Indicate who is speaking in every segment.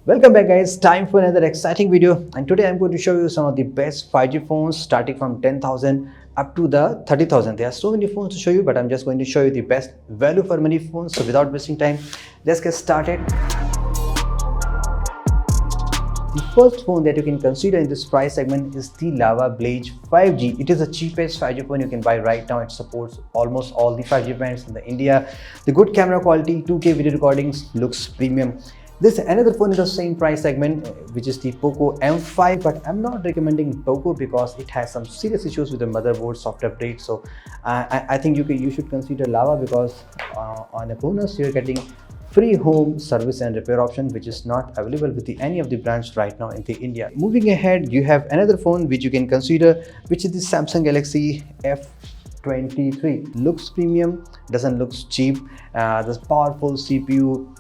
Speaker 1: Welcome back guys, time for another exciting video, and today I'm going to show you some of the best 5G phones starting from 10,000 up to the 30,000. There are so many phones to show you, but I'm just going to show you the best value for money phones. So without wasting time, let's get started. The first phone that you can consider in this price segment is the Lava Blaze 5G. It is the cheapest 5G phone you can buy right now. It supports almost all the 5G brands in the India. The good camera quality, 2K video recordings, looks premium. This another phone in the same price segment, which is the Poco M5, but I'm not recommending Poco because it has some serious issues with the motherboard software update. So I think you should consider Lava because on a bonus you're getting free home service and repair option, which is not available with any of the brands right now in the India. Moving ahead, you have another phone which you can consider, which is the Samsung Galaxy F23. Looks premium, doesn't look cheap. This powerful CPU,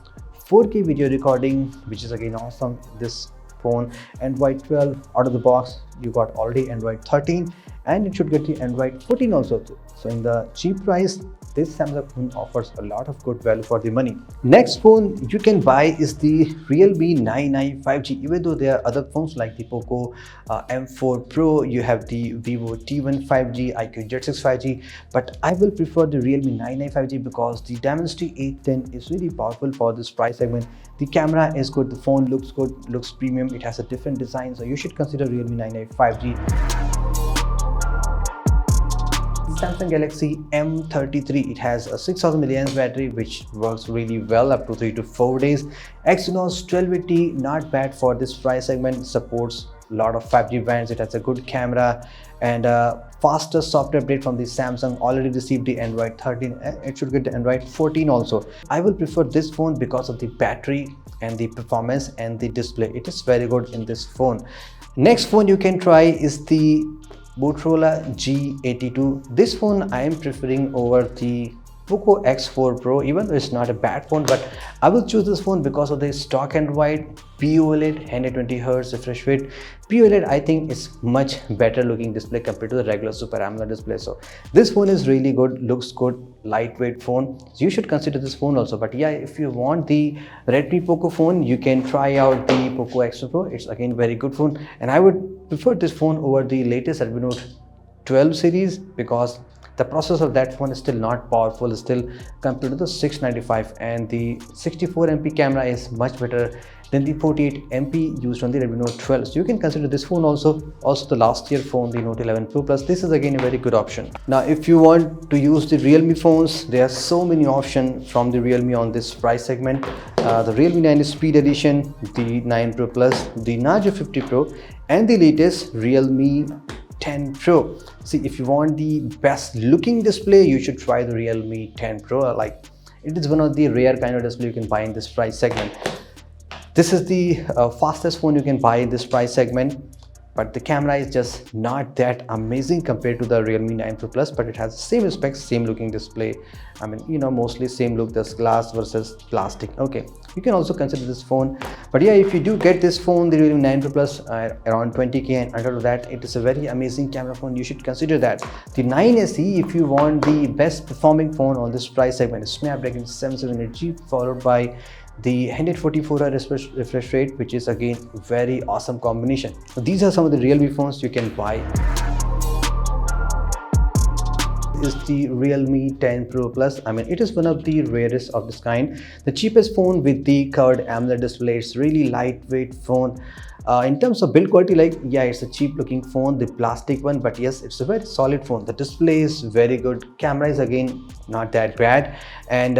Speaker 1: 4K video recording, which is again awesome. This phone Android 12 out of the box, you got already Android 13, and it should get the Android 14 also. So in the cheap price, this Samsung phone offers a lot of good value for the money. Next phone you can buy is the Realme 9i 5G. Even though there are other phones like the Poco M4 Pro, you have the Vivo T1 5G, iQOO Z6 5G, but I will prefer the Realme 9i 5G because the Dimensity 810 is really powerful for this price segment. The camera is good, the phone looks good, looks premium, it has a different design, so you should consider Realme 9i 5G. Samsung Galaxy M33, it has a 6000 mAh battery which works really well up to 3 to 4 days. Exynos 1280, not bad for this price segment, supports a lot of 5G brands. It has a good camera and a faster software update from the Samsung. Already received the Android 13, it should get the Android 14 also. I will prefer this phone because of the battery and the performance and the display. It is very good in this phone. Next phone you can try is the Motorola G82. This phone I am preferring over the Poco X4 Pro, even though it's not a bad phone, but I will choose this phone because of the stock Android POLED 120Hz refresh rate. POLED I think is much better looking display compared to the regular Super AMOLED display. So this phone is really good, looks good, lightweight phone. So you should consider this phone also. But yeah, if you want the Redmi Poco phone, you can try out the Poco X4 Pro. It's again very good phone, and I would prefer this phone over the latest Redmi Note 12 series because the processor of that phone is still not powerful, still compared to the 695, and the 64MP camera is much better than the 48MP used on the Redmi Note 12. So you can consider this phone also the last year phone, the Note 11 Pro Plus. This is again a very good option. Now if you want to use the Realme phones, there are so many options from the Realme on this price segment. The Realme 9 Speed Edition, the 9 Pro Plus, the Narzo 50 Pro, and the latest Realme 10 Pro. See, if you want the best looking display, you should try the Realme 10 Pro. Like, it is one of the rare kind of display you can buy in this price segment. This is the fastest phone you can buy in this price segment, but the camera is just not that amazing compared to the Realme 9 Pro Plus, but it has the same specs, same looking display. I mean, you know, mostly same look, this glass versus plastic. Okay, you can also consider this phone. But yeah, if you do get this phone, the Realme 9 Pro Plus, around 20k and under that, it is a very amazing camera phone. You should consider that. The 9 SE, if you want the best performing phone on this price segment, is Snapdragon 778G followed by the 144Hz refresh rate, which is again very awesome combination. So these are some of the Realme phones you can buy. Is the Realme 10 Pro Plus. I mean, it is one of the rarest of this kind. The cheapest phone with the curved AMOLED display. It's really lightweight phone. In terms of build quality, like, yeah, it's a cheap looking phone, the plastic one, but yes, it's a very solid phone. The display is very good, camera is again not that bad, and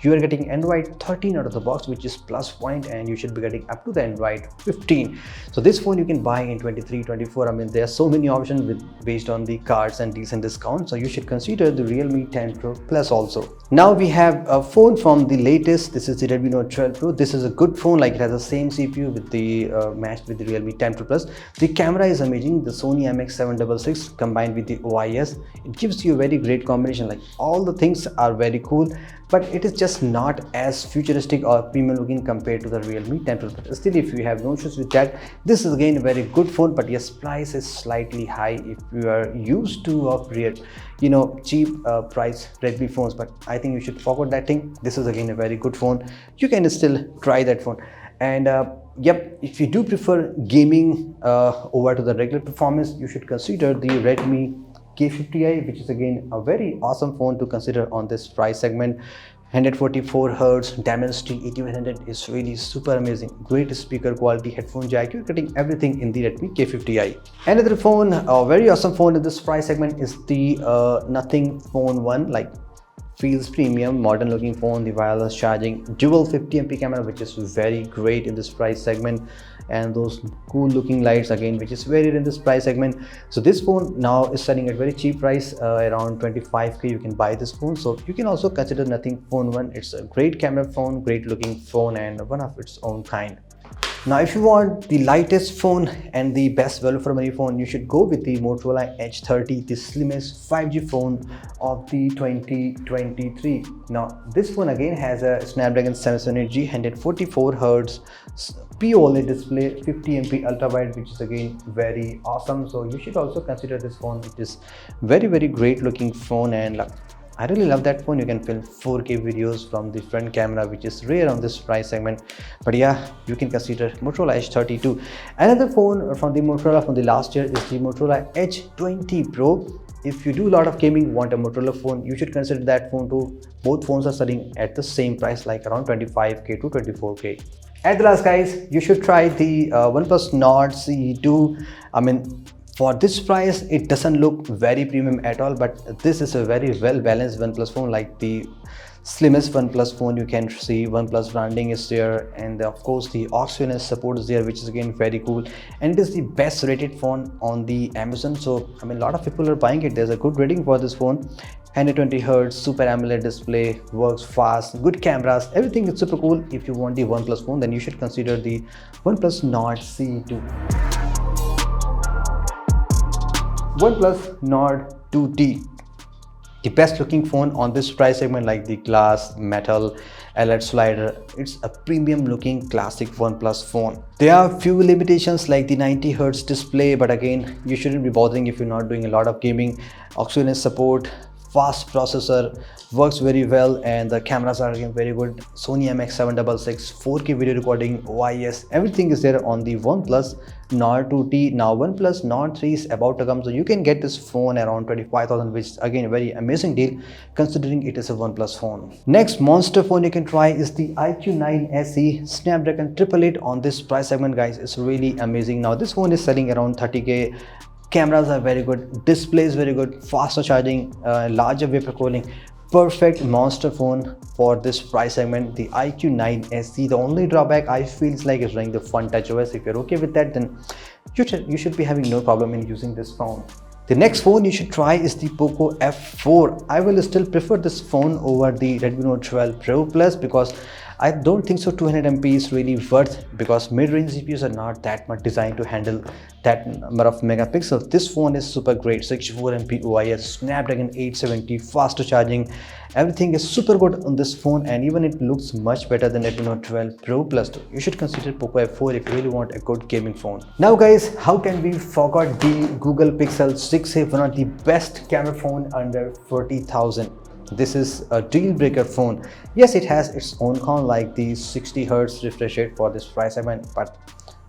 Speaker 1: you are getting Android 13 out of the box, which is plus point, and you should be getting up to the Android 15. So this phone you can buy in 23, 24. I mean, there are so many options based on the cards and decent discounts, so you should consider the Realme 10 Pro Plus also. Now we have a phone from the latest. This is the Redmi Note 12 Pro. This is a good phone, like it has the same CPU with the matched with the Realme 10 Pro Plus. The camera is amazing, the Sony IMX766 combined with the OIS. It gives you a very great combination. Like, all the things are very cool, but it is just not as futuristic or premium looking compared to the Realme 10 Pro Plus. Still, if you have no issues with that, this is again a very good phone, but yes, price is slightly high if you are used to upgrade, you know, cheap price Redmi phones. But I think you should forget that thing. This is again a very good phone. You can still try that phone. And Yep, if you do prefer gaming over to the regular performance, you should consider the Redmi K50i, which is again a very awesome phone to consider on this price segment. 144 Hertz Dimensity 8100 is really super amazing. Great speaker quality, headphone jack. You're getting everything in the Redmi K50i. Another phone, a very awesome phone in this price segment is the Nothing Phone 1. Like, feels premium, modern looking phone, the wireless charging, dual 50MP camera, which is very great in this price segment, and those cool looking lights again, which is very rare in this price segment. So this phone now is selling at very cheap price, around 25k. You can buy this phone. So you can also consider Nothing Phone 1. It's a great camera phone, great looking phone, and one of its own kind. Now, if you want the lightest phone and the best value for money phone, you should go with the Motorola Edge 30, the slimmest 5G phone of the 2023. Now, this phone again has a Snapdragon 778G, 144 Hz POLED display, 50MP ultra wide, which is again very awesome. So you should also consider this phone. It is very great looking phone, and I really love that phone. You can film 4K videos from the front camera, which is rare on this price segment. But yeah, you can consider Motorola Edge 32. Another phone from the Motorola from the last year is the Motorola Edge 20 Pro. If you do a lot of gaming, want a Motorola phone, you should consider that phone too. Both phones are selling at the same price, like around 25k to 24k. At the last, guys, you should try the OnePlus Nord CE2. For this price, it doesn't look very premium at all, but this is a very well balanced OnePlus phone, like the slimmest OnePlus phone. You can see OnePlus branding is there, and of course the aux support is there, which is again very cool, and it is the best rated phone on the Amazon. So a lot of people are buying it. There's a good rating for this phone. 120 Hz Super AMOLED display, works fast, good cameras, everything is super cool. If you want the OnePlus phone, then you should consider the OnePlus Nord CE2. OnePlus Nord 2T, the best looking phone on this price segment, like the glass, metal, LED slider. It's a premium looking classic OnePlus phone. There are few limitations like the 90 Hz display, but again, you shouldn't be bothering if you're not doing a lot of gaming. aux support, fast processor, works very well, and the cameras are again very good. Sony MX766, 4K video recording, OIS, everything is there on the OnePlus Nord 2T. Now OnePlus Nord 3 is about to come, so you can get this phone around 25,000, which is again a very amazing deal considering it is a OnePlus phone. Next monster phone you can try is the iQOO 9 SE Snapdragon 888 on this price segment, guys. It's really amazing. Now this phone is selling around 30k. Cameras are very good, display is very good, faster charging, larger vapor cooling. Perfect monster phone for this price segment, the iQOO 9 SE. The only drawback I feel is running the Fun Touch OS. If you're okay with that, then you should be having no problem in using this phone. The next phone you should try is the Poco F4. I will still prefer this phone over the Redmi Note 12 Pro Plus, because I don't think so 200MP is really worth, because mid-range GPUs are not that much designed to handle that number of megapixels. This phone is super great, 64MP OIS, Snapdragon 870, faster charging, everything is super good on this phone, and even it looks much better than Redmi Note 12 Pro Plus. You should consider Poco F4 if you really want a good gaming phone. Now guys, how can we forget the Google Pixel 6a, one of the best camera phone under 40,000. This is a deal breaker phone. Yes, it has its own con, like the 60 Hz refresh rate for this price segment, but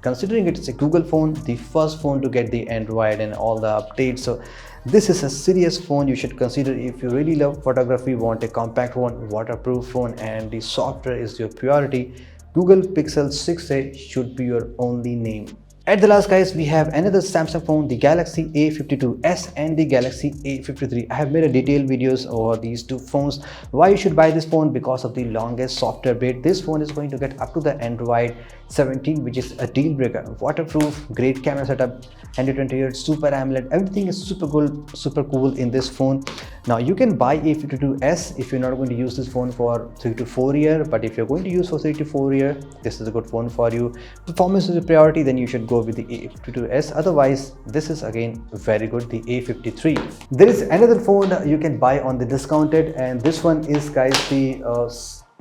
Speaker 1: considering it's a Google phone, the first phone to get the Android and all the updates, so this is a serious phone you should consider if you really love photography, want a compact one, waterproof phone, and the software is your priority. Google Pixel 6a should be your only name. At the last, guys, we have another Samsung phone, the Galaxy A52s and the Galaxy A53. I have made a detailed videos over these two phones. Why you should buy this phone? Because of the longest software update. This phone is going to get up to the Android 17, which is a deal breaker. Waterproof, great camera setup, 120 Hz Super AMOLED. Everything is super cool in this phone. Now you can buy A52s if you're not going to use this phone for 3 to 4 years, but if you're going to use for 3 to 4 years, this is a good phone for you. Performance is a priority, then you should go with the A52s. Otherwise, this is again very good, the A53. There is another phone you can buy on the discounted, and this one is, guys, the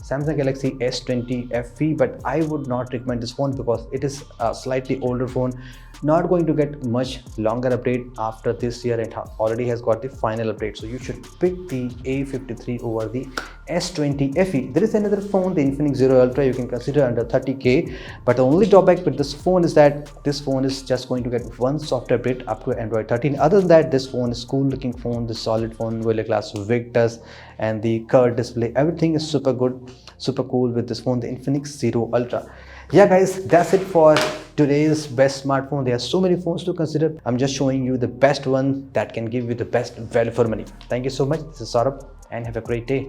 Speaker 1: Samsung Galaxy S20 FE, but I would not recommend this phone because it is a slightly older phone, not going to get much longer update after this year. It already has got the final update, so you should pick the A53 over the S20 FE. There is another phone, the Infinix Zero Ultra, you can consider under 30k. But the only drawback with this phone is that this phone is just going to get one software update up to Android 13. Other than that, this phone is cool looking phone, the solid phone, Gorilla Glass Victus, and the curved display. Everything is super good, super cool with this phone, the Infinix Zero Ultra. Yeah guys, that's it for today's best smartphone. There are so many phones to consider. I'm just showing you the best one that can give you the best value for money. Thank you so much. This is Saurabh and have a great day.